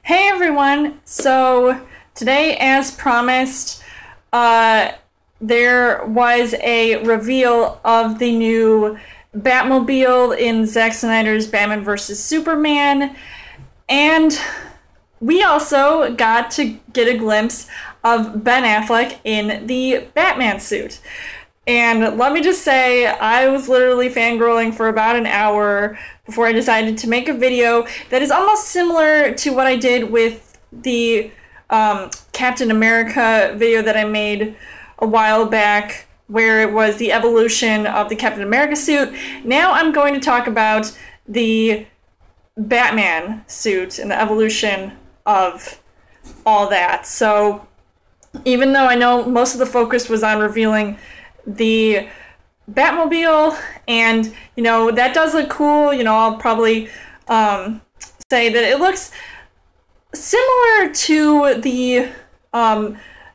Hey everyone! So today, as promised, there was a reveal of the new Batmobile in Zack Snyder's Batman vs. Superman, and we also got to get a glimpse of Ben Affleck in the Batman suit. And let me just say, I was literally fangirling for about an hour before I decided to make a video that is almost similar to what I did with the Captain America video that I made a while back, where it was the evolution of the Captain America suit. Now I'm going to talk about the Batman suit and the evolution of all that. So even though I know most of the focus was on revealing the Batmobile, and that does look cool. I'll probably say that it looks similar to the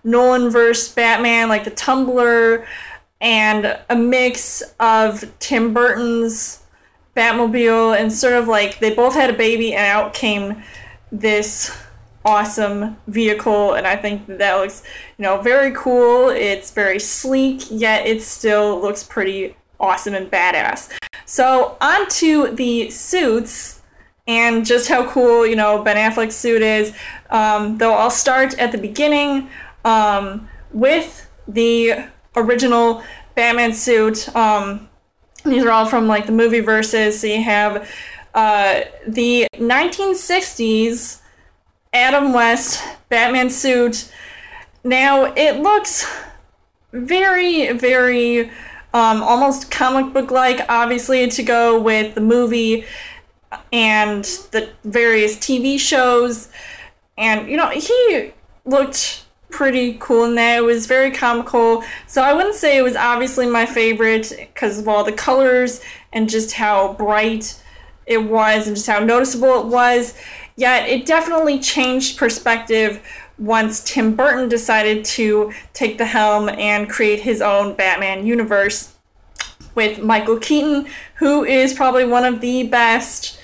Nolan-verse Batman, like the Tumbler, and a mix of Tim Burton's Batmobile, and sort of like they both had a baby and out came this awesome vehicle. And I think that looks very cool. It's very sleek, yet it still looks pretty awesome and badass. So on to the suits and just how cool Ben Affleck's suit is. Though I'll start at the beginning with the original Batman suit. These are all from like the movie verses. So you have the 1960s Adam West Batman suit. Now it looks very, very almost comic book like, obviously, to go with the movie and the various TV shows. And he looked pretty cool in that. It was very comical. So I wouldn't say it was obviously my favorite because of all the colors and just how bright it was and just how noticeable it was. Yet it definitely changed perspective once Tim Burton decided to take the helm and create his own Batman universe with Michael Keaton, who is probably one of the best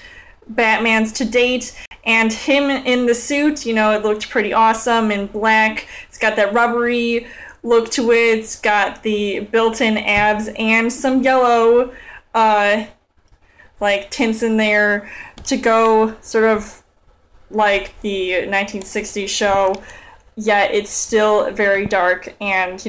Batmans to date. And him in the suit, it looked pretty awesome in black. It's got that rubbery look to it. It's got the built-in abs and some yellow like tints in there to go sort of like the 1960s show, yet it's still very dark. And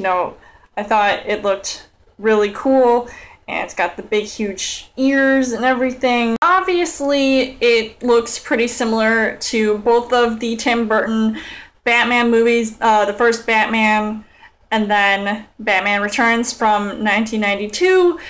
I thought it looked really cool, and it's got the big huge ears and everything. Obviously it looks pretty similar to both of the Tim Burton Batman movies, the first Batman and then Batman Returns from 1992.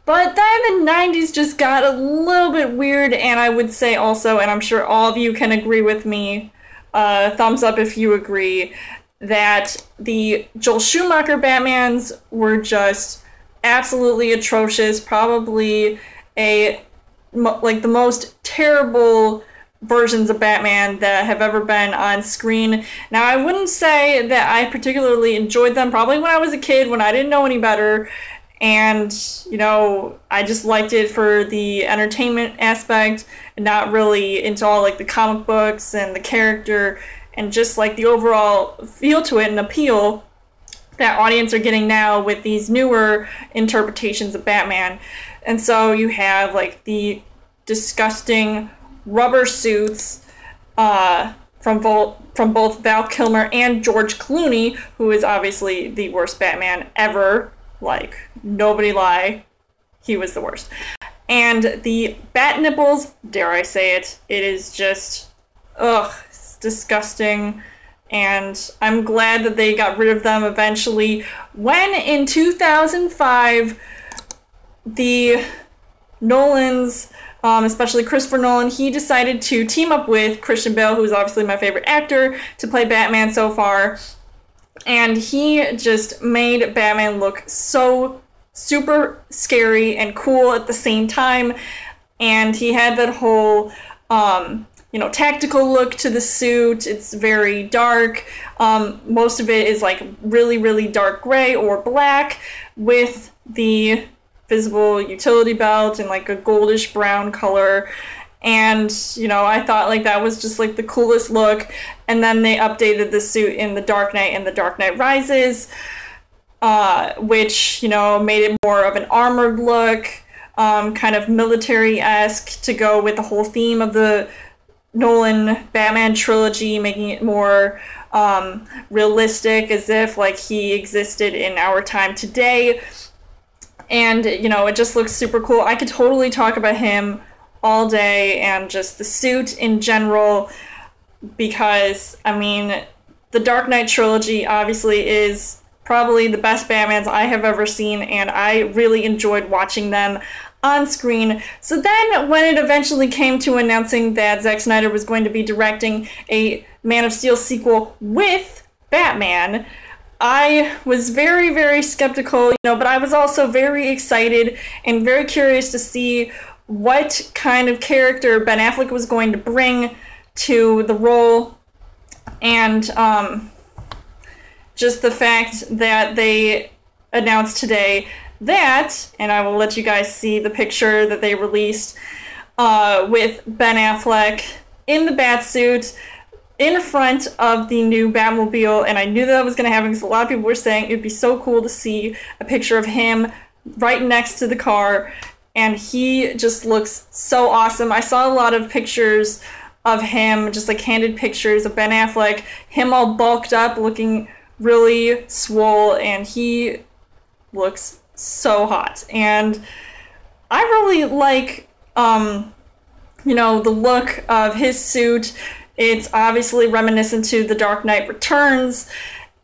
But then the 90s just got a little bit weird, and I would say also, and I'm sure all of you can agree with me, thumbs up if you agree, that the Joel Schumacher Batmans were just absolutely atrocious. Probably the most terrible versions of Batman that have ever been on screen. Now, I wouldn't say that I particularly enjoyed them, probably when I was a kid, when I didn't know any better. And, I just liked it for the entertainment aspect and not really into all like the comic books and the character and just like the overall feel to it and appeal that audience are getting now with these newer interpretations of Batman. And so you have like the disgusting rubber suits from both Val Kilmer and George Clooney, who is obviously the worst Batman ever. Like, nobody lie, he was the worst. And the bat nipples, dare I say it, it is just, it's disgusting. And I'm glad that they got rid of them eventually. When in 2005, the Nolans, especially Christopher Nolan, he decided to team up with Christian Bale, who's obviously my favorite actor, to play Batman so far. And he just made Batman look so super scary and cool at the same time. And he had that whole, tactical look to the suit. It's very dark. Most of it is like really, really dark gray or black with the visible utility belt and like a goldish brown color. And, you know, I thought like that was just like the coolest look. And then they updated the suit in The Dark Knight and The Dark Knight Rises, which, you know, made it more of an armored look, kind of military-esque to go with the whole theme of the Nolan Batman trilogy, making it more realistic, as if like he existed in our time today. And, you know, it just looks super cool. I could totally talk about him all day and just the suit in general, because, I mean, the Dark Knight trilogy obviously is probably the best Batmans I have ever seen, and I really enjoyed watching them on screen. So then when it eventually came to announcing that Zack Snyder was going to be directing a Man of Steel sequel with Batman, I was very, very skeptical, you know, but I was also very excited and very curious to see what kind of character Ben Affleck was going to bring to the role. And just the fact that they announced today that, and I will let you guys see the picture that they released with Ben Affleck in the Batsuit in front of the new Batmobile, and I knew that was going to happen because a lot of people were saying it would be so cool to see a picture of him right next to the car, and he just looks so awesome. I saw a lot of pictures of him, just like candid pictures of Ben Affleck, him all bulked up, looking really swole, and he looks so hot. And I really like, you know, the look of his suit. It's obviously reminiscent to The Dark Knight Returns,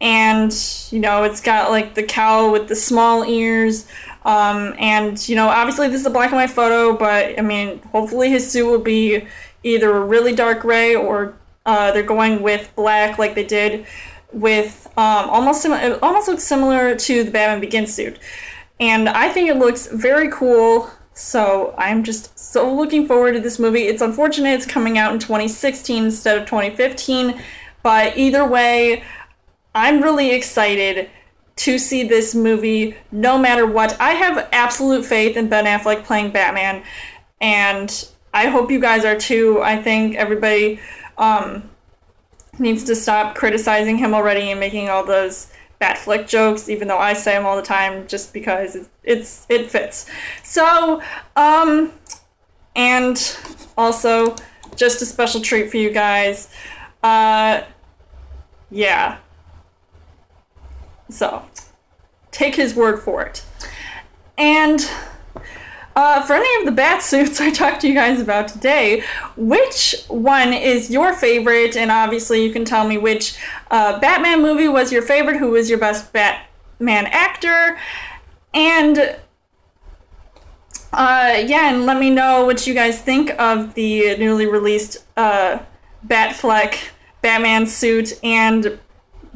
and, you know, it's got like the cowl with the small ears, and, you know, obviously this is a black and white photo, but I mean, hopefully his suit will be either a really dark gray, or they're going with black like they did with it almost looks similar to the Batman Begins suit. And I think it looks very cool, so I'm just so looking forward to this movie. It's unfortunate it's coming out in 2016 instead of 2015, but either way, I'm really excited to see this movie no matter what. I have absolute faith in Ben Affleck playing Batman, and I hope you guys are too. I think everybody needs to stop criticizing him already and making all those Batfleck jokes, even though I say them all the time just because it fits. So, and also, just a special treat for you guys. Yeah. So, take his word for it. And for any of the bat suits I talked to you guys about today, which one is your favorite? And obviously you can tell me which Batman movie was your favorite, who was your best Batman actor, and yeah, and let me know what you guys think of the newly released Batfleck Batman suit and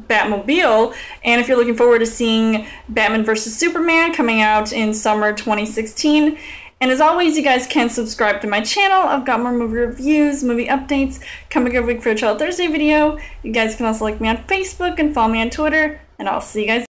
Batmobile, and if you're looking forward to seeing Batman vs. Superman coming out in summer 2016. And as always, you guys can subscribe to my channel. I've got more movie reviews, movie updates coming every week for a Child Thursday video. You guys can also like me on Facebook and follow me on Twitter, and I'll see you guys